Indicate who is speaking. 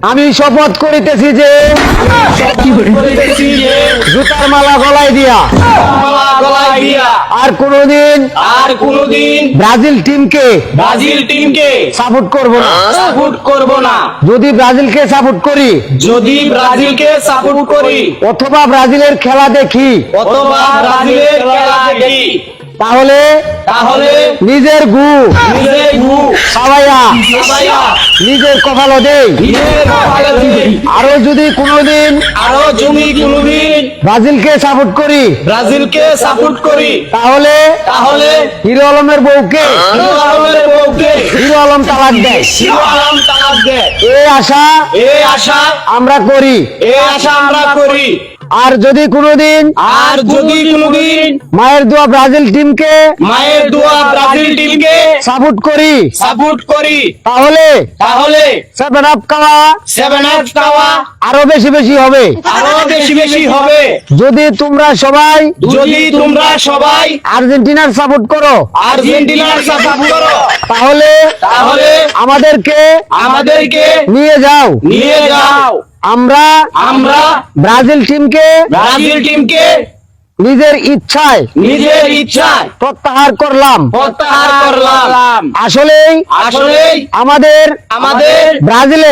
Speaker 1: আমি শপথ করিতেছি যে জুতার মালা গলায় দিয়া আর কোনদিন ব্রাজিল টিমকে সাপোর্ট করব না যদি ব্রাজিলকে সাপোর্ট করি অথবা ব্রাজিলের খেলা দেখি তাহলে নিজের গু সাবাইয়া নিজের কপালে দেই। আরো যদি কোনদিন ব্রাজিলকে সাপোর্ট করি তাহলে হিরো আলমের বউকে হিরো আলম তালাক দেয়। এই আশা আমরা করি। আর যদি কোনদিন মায়ের দোয়া ব্রাজিল টিমকে সাপোর্ট করি তাহলে 7 আপ খাওয়া আরো বেশি বেশি হবে। যদি তোমরা সবাই আর্জেন্টিনার সাপোর্ট করো তাহলে আমাদেরকে নিয়ে যাও। আমরা ব্রাজিল টিমকে নিজের ইচ্ছায় প্রত্যাহার করলাম। আসলেই আমাদের ব্রাজিলে